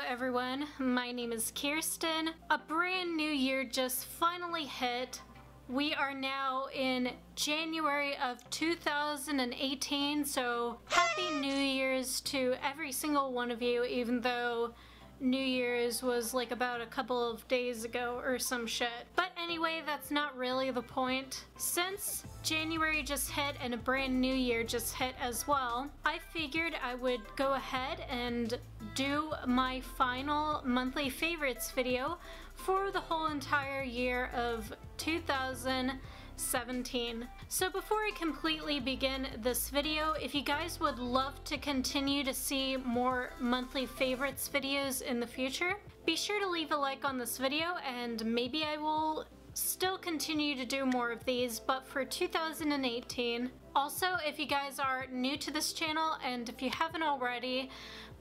everyone, my name is Kirsten. A brand new year just finally hit. We are now in January of 2018, so Happy New Year's to every single one of you, even though New Year's was like about a couple of days ago or some shit. But anyway, that's not really the point. Since January just hit and a brand new year just hit as well, I figured I would go ahead and do my final monthly favorites video for the whole entire year of 2017. So before I completely begin this video, if you guys would love to continue to see more monthly favorites videos in the future, be sure to leave a like on this video and maybe I will still continue to do more of these, but for 2018. Also, if you guys are new to this channel and if you haven't already,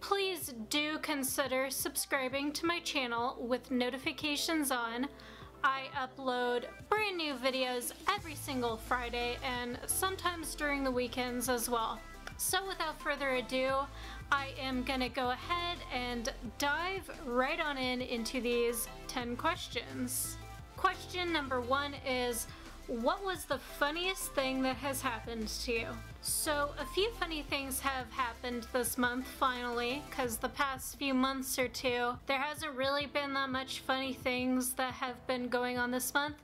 please do consider subscribing to my channel with notifications on. I upload brand new videos every single Friday and sometimes during the weekends as well. So without further ado, I am gonna go ahead and dive right on into these 10 questions. Question number 1 is, what was the funniest thing that has happened to you? So a few funny things have happened this month finally, because the past few months or two, there hasn't really been that much funny things that have been going on this month.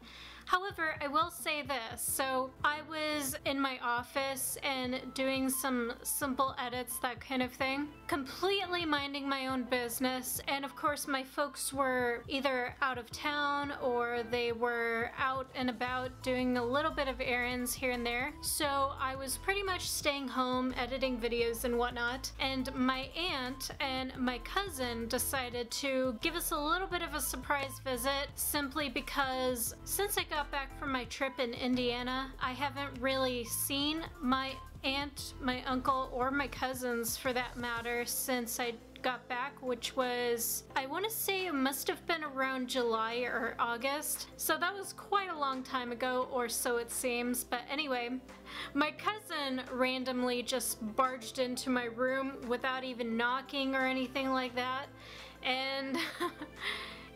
However, I will say this. So I was in my office and doing some simple edits, that kind of thing, completely minding my own business, and of course my folks were either out of town or they were out and about doing a little bit of errands here and there. So I was pretty much staying home editing videos and whatnot, and my aunt and my cousin decided to give us a little bit of a surprise visit simply because since I got back from my trip in Indiana, I haven't really seen my aunt, my uncle, or my cousins for that matter since I got back, which was, I want to say it must have been around July or August. So that was quite a long time ago, or so it seems. But anyway, my cousin randomly just barged into my room without even knocking or anything like that. And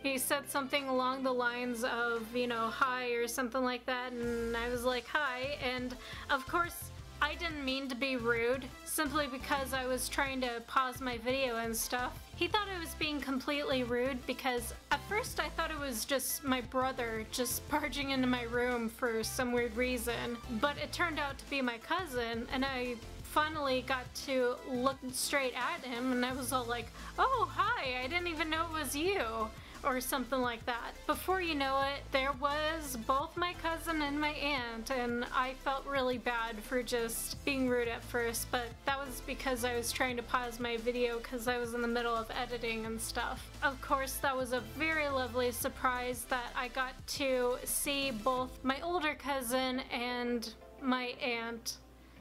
he said something along the lines of, you know, hi or something like that, and I was like, hi, and of course I didn't mean to be rude, simply because I was trying to pause my video and stuff. He thought I was being completely rude because at first I thought it was just my brother just barging into my room for some weird reason, but it turned out to be my cousin, and I finally got to look straight at him and I was all like, oh, hi, I didn't even know it was you, or something like that. Before you know it, there was both my cousin and my aunt, and I felt really bad for just being rude at first, but that was because I was trying to pause my video because I was in the middle of editing and stuff. Of course, that was a very lovely surprise that I got to see both my older cousin and my aunt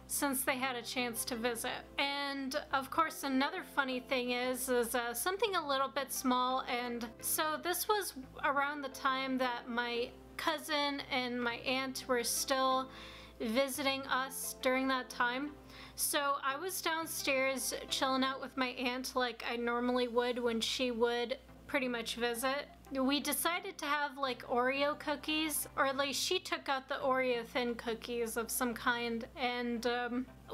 since they had a chance to visit. And of course another funny thing is something a little bit small, and so this was around the time that my cousin and my aunt were still visiting us during that time. So I was downstairs chilling out with my aunt like I normally would when she would pretty much visit. We decided to have like Oreo cookies, or at least she took out the Oreo thin cookies of some kind, and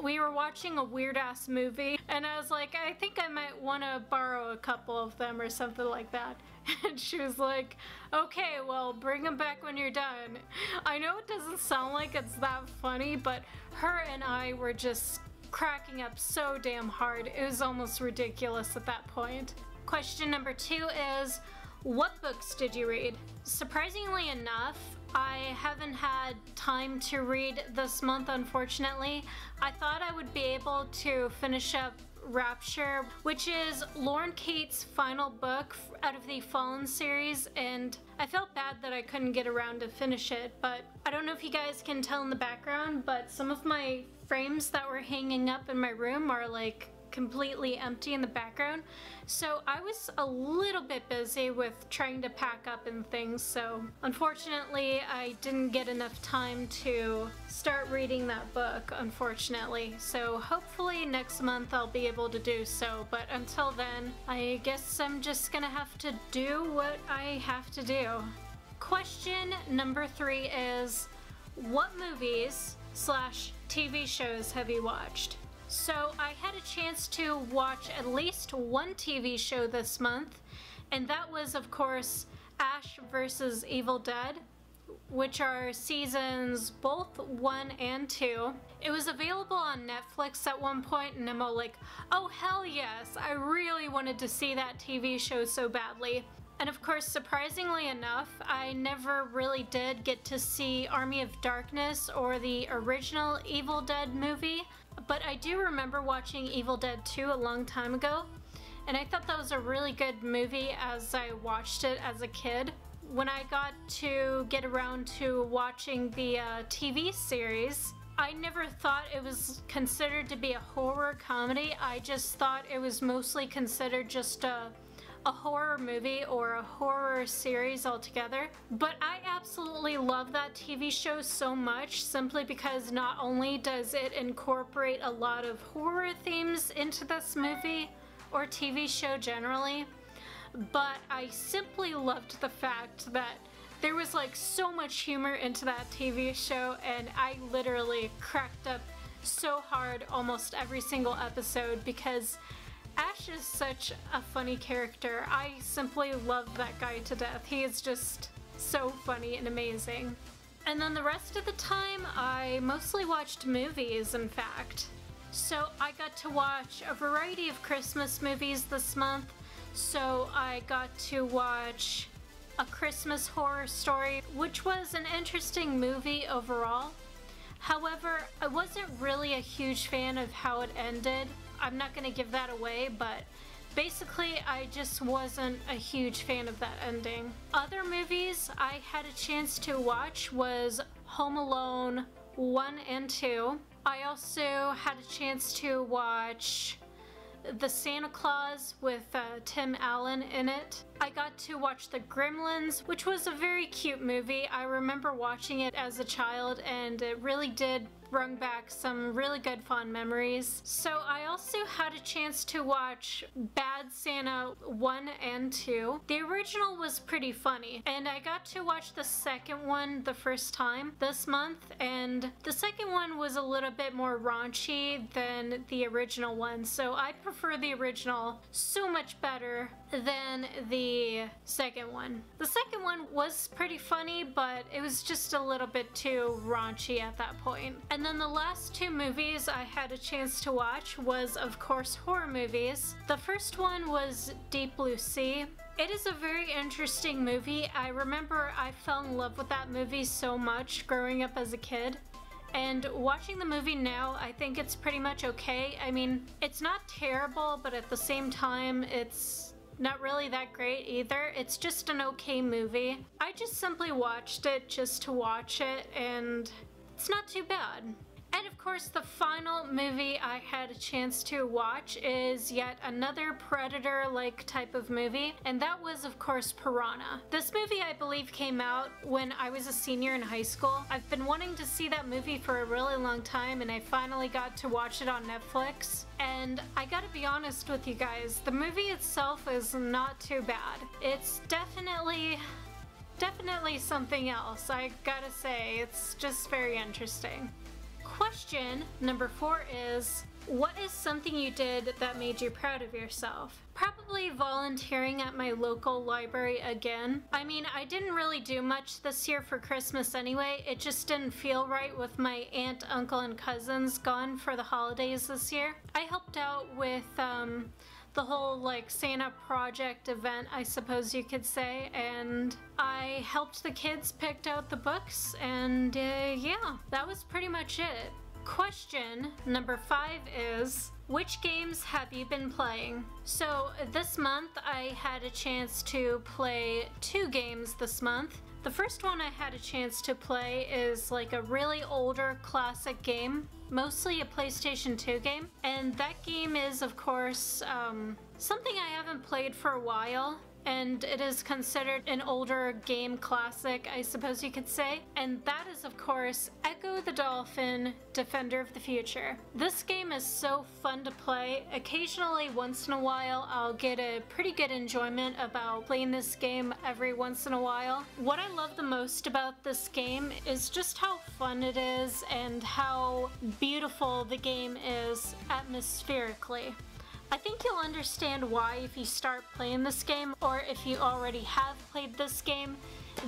we were watching a weird ass movie and I was like, I think I might want to borrow a couple of them or something like that. And she was like, okay, well, bring them back when you're done. I know it doesn't sound like it's that funny, but her and I were just cracking up so damn hard. It was almost ridiculous at that point. Question number 2 is, what books did you read? Surprisingly enough, I haven't had time to read this month, unfortunately. I thought I would be able to finish up Rapture, which is Lauren Kate's final book out of the Fallen series, and I felt bad that I couldn't get around to finish it, but I don't know if you guys can tell in the background, but some of my frames that were hanging up in my room are like completely empty in the background. So I was a little bit busy with trying to pack up and things, so unfortunately I didn't get enough time to start reading that book, unfortunately. So hopefully next month I'll be able to do so, but until then, I guess I'm just gonna have to do what I have to do. Question number 3 is, what movies / TV shows have you watched? So I had a chance to watch at least one TV show this month, and that was of course Ash vs. Evil Dead, which are seasons both 1 and 2. It was available on Netflix at one point, and I'm all like, oh hell yes, I really wanted to see that TV show so badly. And of course, surprisingly enough, I never really did get to see Army of Darkness or the original Evil Dead movie, but I do remember watching Evil Dead 2 a long time ago, and I thought that was a really good movie as I watched it as a kid. When I got to get around to watching the TV series, I never thought it was considered to be a horror comedy. I just thought it was mostly considered just a horror movie or a horror series altogether. But I absolutely love that TV show so much, simply because not only does it incorporate a lot of horror themes into this movie or TV show generally, but I simply loved the fact that there was like so much humor into that TV show, and I literally cracked up so hard almost every single episode because Ash is such a funny character. I simply love that guy to death. He is just so funny and amazing. And then the rest of the time, I mostly watched movies, in fact. So I got to watch a variety of Christmas movies this month. So I got to watch A Christmas Horror Story, which was an interesting movie overall. However, I wasn't really a huge fan of how it ended. I'm not going to give that away, but basically I just wasn't a huge fan of that ending. Other movies I had a chance to watch was Home Alone 1 and 2. I also had a chance to watch The Santa Claus with Tim Allen in it. I got to watch The Gremlins, which was a very cute movie. I remember watching it as a child, and it really did bring back some really good fond memories. So I also had a chance to watch Bad Santa 1 and 2. The original was pretty funny, and I got to watch the second one the first time this month, and the second one was a little bit more raunchy than the original one, so I prefer the original so much better than the second one. The second one was pretty funny, but it was just a little bit too raunchy at that point. And then the last 2 movies I had a chance to watch was, of course, horror movies. The first one was Deep Blue Sea. It is a very interesting movie. I remember I fell in love with that movie so much growing up as a kid. And watching the movie now, I think it's pretty much okay. I mean, it's not terrible, but at the same time, it's not really that great either. It's just an okay movie. I just simply watched it just to watch it, and it's not too bad. And of course, the final movie I had a chance to watch is yet another Predator-like type of movie, and that was, of course, Piranha. This movie, I believe, came out when I was a senior in high school. I've been wanting to see that movie for a really long time, and I finally got to watch it on Netflix. And I gotta be honest with you guys, the movie itself is not too bad. It's definitely something else, I gotta say. It's just very interesting. Question number 4 is, what is something you did that made you proud of yourself? Probably volunteering at my local library again. I mean, I didn't really do much this year for Christmas anyway. It just didn't feel right with my aunt, uncle, and cousins gone for the holidays this year. I helped out with the whole like Santa project event, I suppose you could say, and I helped the kids pick out the books, and yeah, that was pretty much it. Question number 5 is, which games have you been playing? So this month I had a chance to play 2 games this month. The first one I had a chance to play is like a really older classic game, mostly a PlayStation 2 game, and that game is of course something I haven't played for a while, and it is considered an older game classic, I suppose you could say, and that is of course Echo the Dolphin, Defender of the Future. This game is so fun to play. Occasionally, once in a while, I'll get a pretty good enjoyment about playing this game every once in a while. What I love the most about this game is just how fun it is and how beautiful the game is atmospherically. I think you'll understand why if you start playing this game, or if you already have played this game.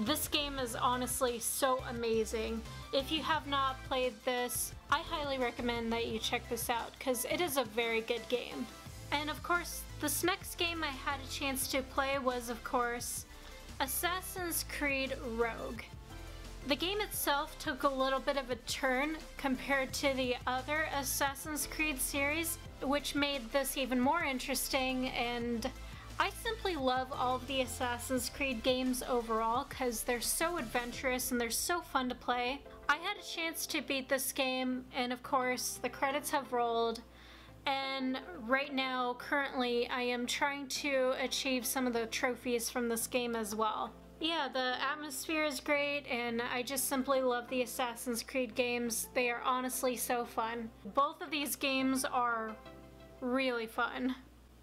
This game is honestly so amazing. If you have not played this, I highly recommend that you check this out because it is a very good game. And of course, this next game I had a chance to play was of course Assassin's Creed Rogue. The game itself took a little bit of a turn compared to the other Assassin's Creed series, which made this even more interesting, and I simply love all of the Assassin's Creed games overall because they're so adventurous and they're so fun to play. I had a chance to beat this game, and of course the credits have rolled, and right now, currently, I am trying to achieve some of the trophies from this game as well. Yeah, the atmosphere is great, and I just simply love the Assassin's Creed games. They are honestly so fun. Both of these games are really fun.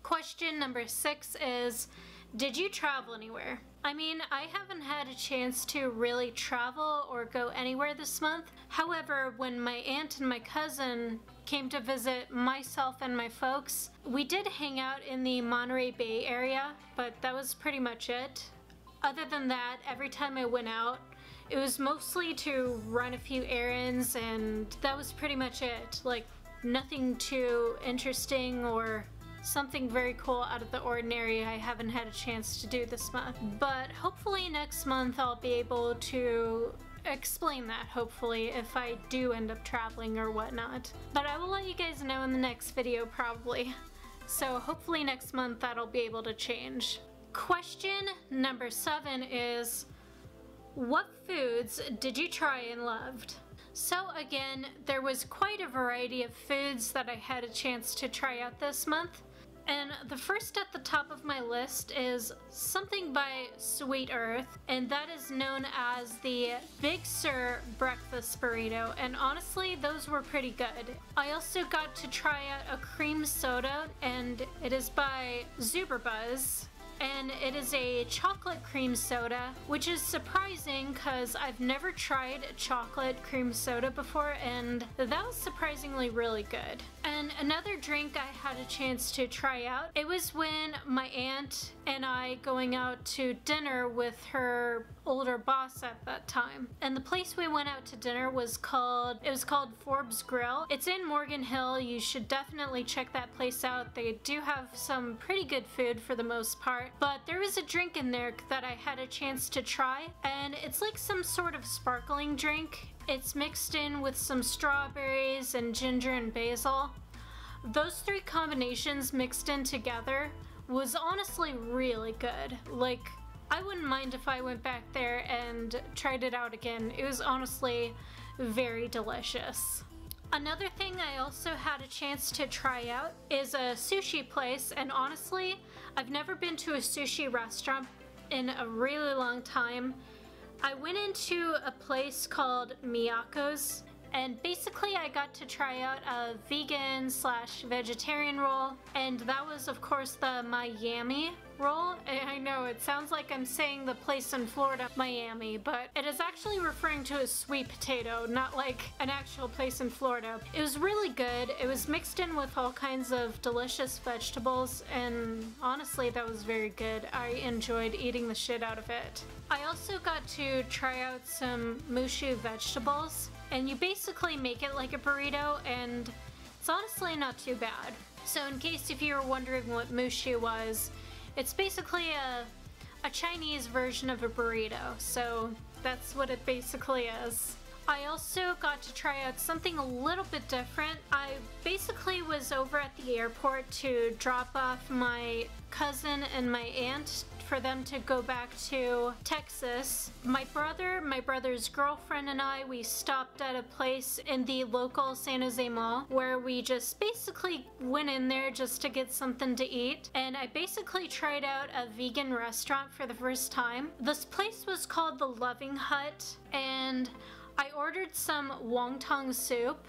Question number 6 is, did you travel anywhere? I mean, I haven't had a chance to really travel or go anywhere this month. However, when my aunt and my cousin came to visit myself and my folks, we did hang out in the Monterey Bay area, but that was pretty much it. Other than that, every time I went out, it was mostly to run a few errands, and that was pretty much it. Like, nothing too interesting or something very cool out of the ordinary I haven't had a chance to do this month. But hopefully next month I'll be able to explain that, hopefully, if I do end up traveling or whatnot. But I will let you guys know in the next video probably. So hopefully next month that'll be able to change. Question number 7 is, what foods did you try and loved? So again, there was quite a variety of foods that I had a chance to try out this month. And the first at the top of my list is something by Sweet Earth, and that is known as the Big Sur breakfast burrito, and honestly those were pretty good. I also got to try out a cream soda, and it is by Zuberbuzz, and it is a chocolate cream soda, which is surprising because I've never tried chocolate cream soda before, and that was surprisingly really good. And another drink I had a chance to try out, it was when my aunt and I going out to dinner with her older boss at that time. And the place we went out to dinner was called Forbes Grill. It's in Morgan Hill. You should definitely check that place out. They do have some pretty good food for the most part. But there was a drink in there that I had a chance to try, and it's like some sort of sparkling drink. It's mixed in with some strawberries and ginger and basil. Those 3 combinations mixed in together was honestly really good. Like, I wouldn't mind if I went back there and tried it out again. It was honestly very delicious. Another thing I also had a chance to try out is a sushi place, and honestly, I've never been to a sushi restaurant in a really long time. I went into a place called Miyako's, and basically I got to try out a vegan/vegetarian roll, and that was of course the Miami roll. I know it sounds like I'm saying the place in Florida, Miami, but it is actually referring to a sweet potato, not like an actual place in Florida. It was really good. It was mixed in with all kinds of delicious vegetables, and honestly that was very good. I enjoyed eating the shit out of it. I also got to try out some mushu vegetables, and you basically make it like a burrito, and it's honestly not too bad. So in case if you were wondering what mushu was, it's basically a Chinese version of a burrito, so that's what it basically is. I also got to try out something a little bit different. I basically was over at the airport to drop off my cousin and my aunt for them to go back to Texas. My brother's girlfriend, and I, we stopped at a place in the local San Jose Mall where we just basically went in there just to get something to eat. And I basically tried out a vegan restaurant for the first time. This place was called The Loving Hut, and I ordered some wonton soup,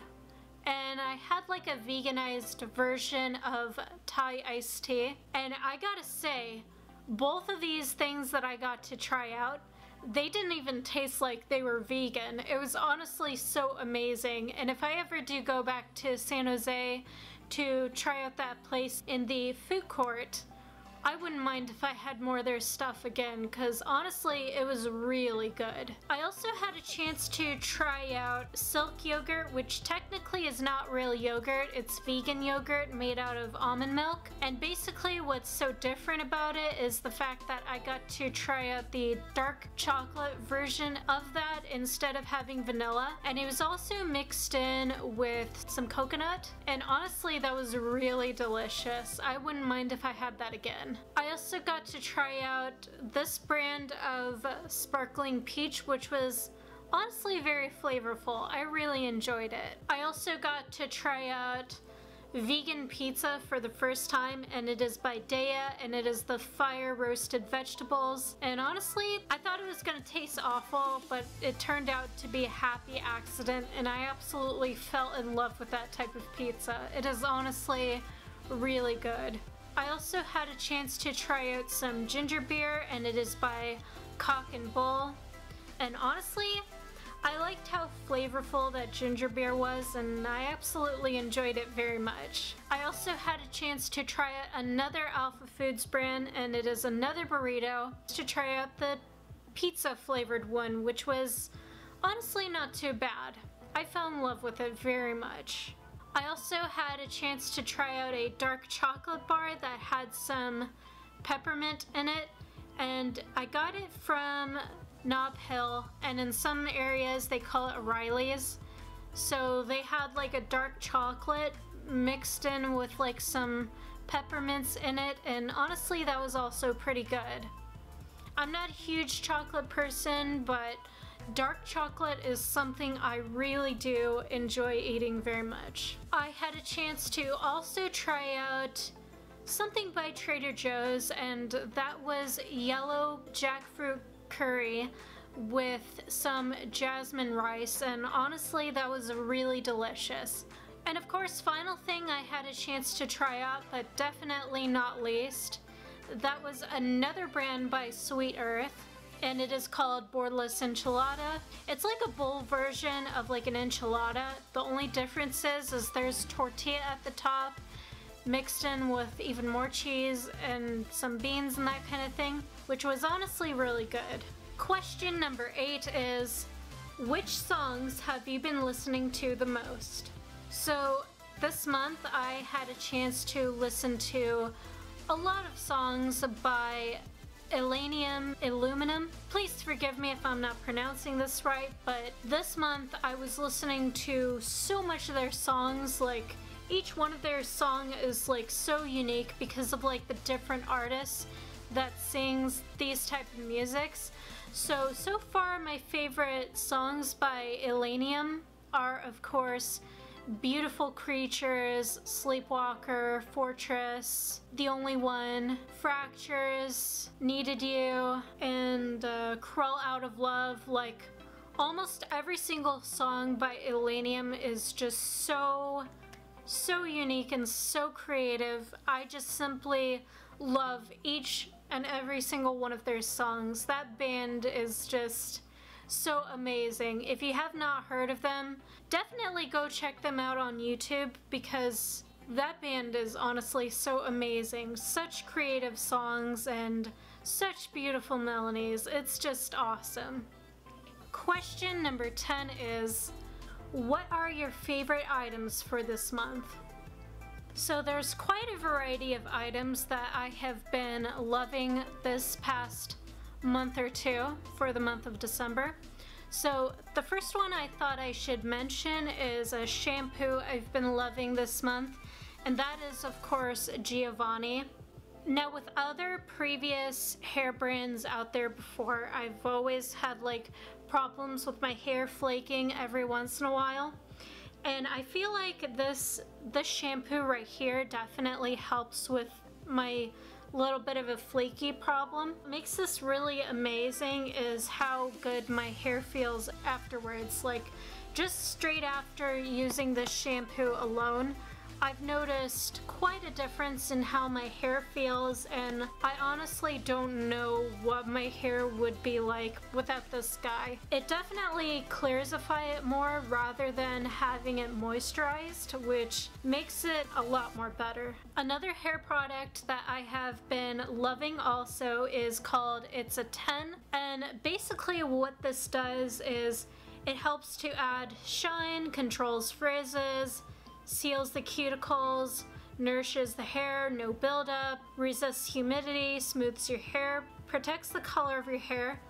and I had like a veganized version of Thai iced tea. And I gotta say, both of these things that I got to try out, they didn't even taste like they were vegan. It was honestly so amazing. And if I ever do go back to San Jose to try out that place in the food court, I wouldn't mind if I had more of their stuff again, because honestly, it was really good. I also had a chance to try out Silk yogurt, which technically is not real yogurt. It's vegan yogurt made out of almond milk. And basically what's so different about it is the fact that I got to try out the dark chocolate version of that instead of having vanilla. And it was also mixed in with some coconut. And honestly, that was really delicious. I wouldn't mind if I had that again. I also got to try out this brand of sparkling peach, which was honestly very flavorful. I really enjoyed it. I also got to try out vegan pizza for the first time, and it is by Dea, and it is the fire roasted vegetables. And honestly, I thought it was gonna taste awful, but it turned out to be a happy accident, and I absolutely fell in love with that type of pizza. It is honestly really good. I also had a chance to try out some ginger beer, and it is by Cock and Bull. And honestly, I liked how flavorful that ginger beer was, and I absolutely enjoyed it very much. I also had a chance to try out another Alpha Foods brand, and it is another burrito, to try out the pizza flavored one, which was honestly not too bad. I fell in love with it very much. I also had a chance to try out a dark chocolate bar that had some peppermint in it, and I got it from Nob Hill, and in some areas they call it Riley's. So they had like a dark chocolate mixed in with like some peppermints in it, and honestly that was also pretty good. I'm not a huge chocolate person, but dark chocolate is something I really do enjoy eating very much. I had a chance to also try out something by Trader Joe's, and that was yellow jackfruit curry with some jasmine rice, and honestly that was really delicious. And of course, final thing I had a chance to try out, but definitely not least, that was another brand by Sweet Earth, and it is called Borderless Enchilada. It's like a bowl version of like an enchilada. The only difference is there's tortilla at the top mixed in with even more cheese and some beans and that kind of thing, which was honestly really good. Question number 8 is, which songs have you been listening to the most? So this month I had a chance to listen to a lot of songs by Illuminum. Please forgive me if I'm not pronouncing this right, but this month I was listening to so much of their songs. Like, each one of their songs is like so unique because of like the different artists that sings these type of musics. So far my favorite songs by Illuminum are, of course, Beautiful Creatures, Sleepwalker, Fortress, The Only One, Fractures, Needed You, and Crawl Out of Love. Like, almost every single song by Illuminum is just so unique and so creative. I just simply love each and every single one of their songs. That band is just so amazing. If you have not heard of them, definitely go check them out on YouTube, because that band is honestly so amazing. Such creative songs and such beautiful melodies. It's just awesome. Question number 10 is, what are your favorite items for this month? So there's quite a variety of items that I have been loving this past month or two for the month of December. So the first one I thought I should mention is a shampoo I've been loving this month, and that is of course Giovanni. Now with other previous hair brands out there before, I've always had like problems with my hair flaking every once in a while. And I feel like this shampoo right here definitely helps with my little bit of a flaky problem. What makes this really amazing is how good my hair feels afterwards. Like just straight after using this shampoo alone, I've noticed quite a difference in how my hair feels, and I honestly don't know what my hair would be like without this guy. It definitely clarifies it more rather than having it moisturized, which makes it a lot more better. Another hair product that I have been loving also is called It's a 10, and basically what this does is it helps to add shine, controls frizzes, seals the cuticles, nourishes the hair, no buildup, resists humidity, smooths your hair, protects the color of your hair.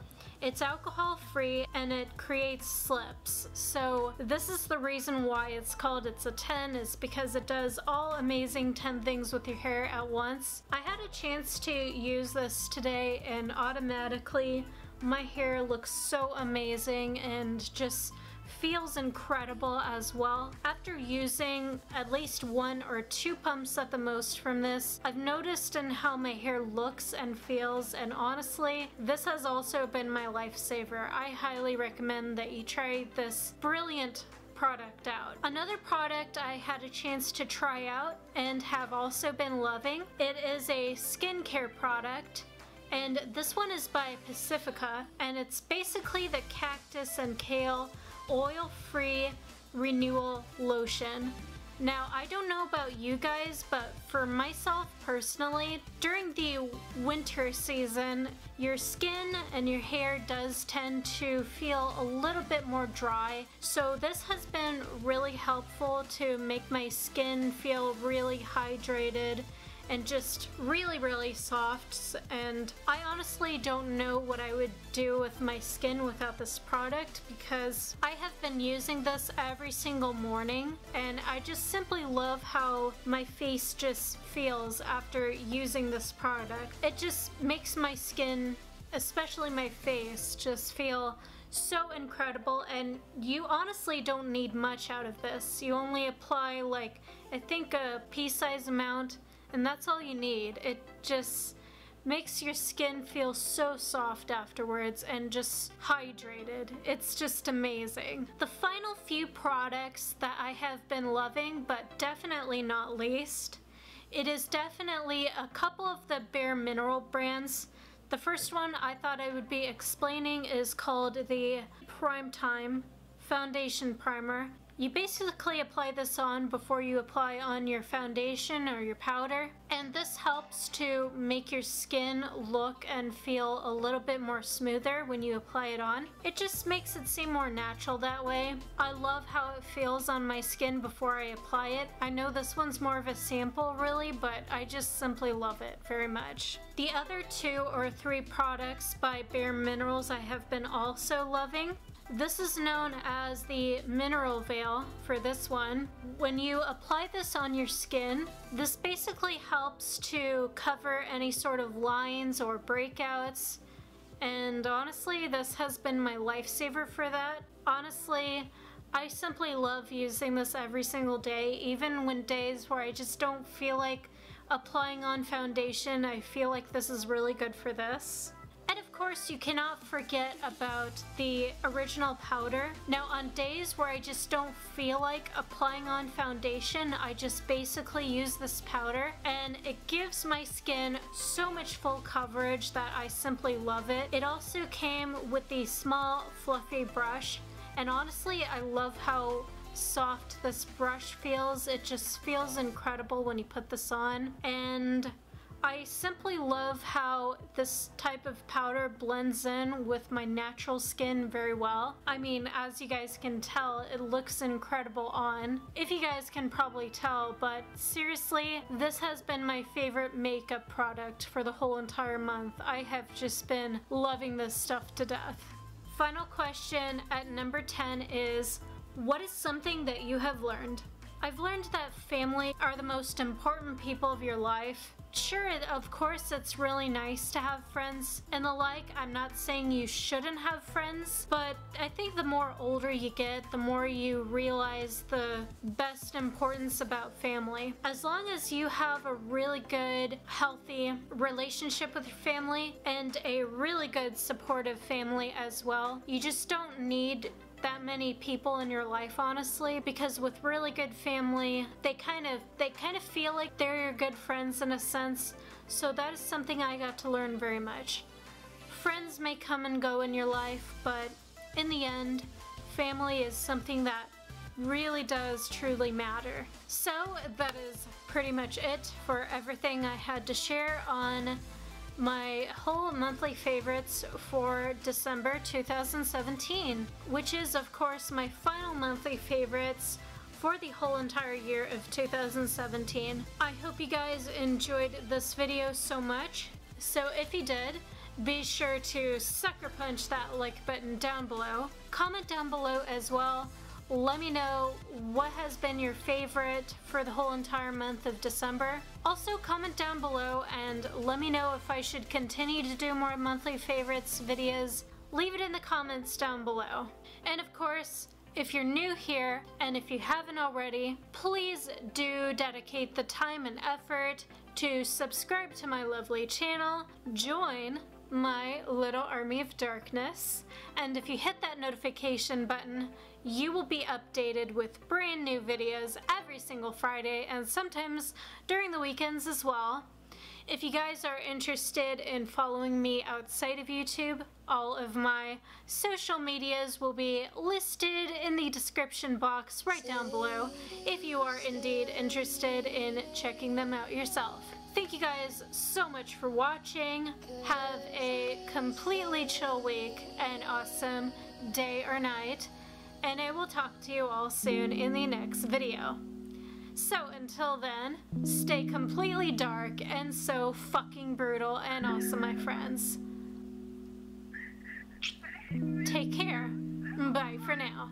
It's alcohol free and it creates slips. So this is the reason why it's called It's a 10, is because it does all amazing 10 things with your hair at once. I had a chance to use this today and automatically my hair looks so amazing and just feels incredible as well. After using at least 1 or 2 pumps at the most from this, I've noticed in how my hair looks and feels, and honestly, this has also been my lifesaver. I highly recommend that you try this brilliant product out. Another product I had a chance to try out and have also been loving, it is a skincare product. And this one is by Pacifica, and it's basically the cactus and kale oil-free renewal lotion. Now, I don't know about you guys, but for myself personally, during the winter season, your skin and your hair does tend to feel a little bit more dry. So this has been really helpful to make my skin feel really hydrated and just really soft, and I honestly don't know what I would do with my skin without this product, because I have been using this every single morning and I just simply love how my face just feels after using this product. It just makes my skin, especially my face, just feel so incredible, and you honestly don't need much out of this. You only apply like, I think a pea-sized amount, and that's all you need. It just makes your skin feel so soft afterwards and just hydrated. It's just amazing. The final few products that I have been loving, but definitely not least, it is definitely a couple of the Bare Mineral brands. The first one I thought I would be explaining is called the Primetime Foundation Primer. You basically apply this on before you apply on your foundation or your powder, and this helps to make your skin look and feel a little bit more smoother when you apply it on. It just makes it seem more natural that way. I love how it feels on my skin before I apply it. I know this one's more of a sample really, but I just simply love it very much. The other 2 or 3 products by Bare Minerals I have been also loving. This is known as the Mineral Veil for this one. When you apply this on your skin, this basically helps to cover any sort of lines or breakouts, and honestly, this has been my lifesaver for that. Honestly, I simply love using this every single day, even when days where I just don't feel like applying on foundation. I feel like this is really good for this. And of course, you cannot forget about the original powder. Now, on days where I just don't feel like applying on foundation, I just basically use this powder, and it gives my skin so much full coverage that I simply love it. It also came with the small fluffy brush, and honestly, I love how soft this brush feels. It just feels incredible when you put this on, and I simply love how this type of powder blends in with my natural skin very well. I mean, as you guys can tell, it looks incredible on. If you guys can probably tell, but seriously, this has been my favorite makeup product for the whole entire month. I have just been loving this stuff to death. Final question at number 10 is, what is something that you have learned? I've learned that family are the most important people of your life, Sure, of course, it's really nice to have friends and the like. I'm not saying you shouldn't have friends, but I think the more older you get, the more you realize the best importance about family. As long as you have a really good, healthy relationship with your family and a really good supportive family as well, you just don't need that many people in your life, honestly, because with really good family, they kind of feel like they're your good friends in a sense. So that is something I got to learn very much. Friends may come and go in your life, but in the end, family is something that really does truly matter. So that is pretty much it for everything I had to share on my whole monthly favorites for December 2017, which is of course my final monthly favorites for the whole entire year of 2017. I hope you guys enjoyed this video so much. So if you did, be sure to sucker punch that like button down below. Comment down below as well. Let me know what has been your favorite for the whole entire month of December. Also comment down below and let me know if I should continue to do more monthly favorites videos. Leave it in the comments down below. And of course, if you're new here and if you haven't already, please do dedicate the time and effort to subscribe to my lovely channel, join my little army of darkness, and if you hit that notification button, you will be updated with brand new videos every single Friday and sometimes during the weekends as well. If you guys are interested in following me outside of YouTube, all of my social medias will be listed in the description box right down below if you are indeed interested in checking them out yourself. Thank you guys so much for watching. Have a completely chill week, an awesome day or night, and I will talk to you all soon in the next video. So until then, stay completely dark and so fucking brutal and awesome, my friends. Take care. Bye for now.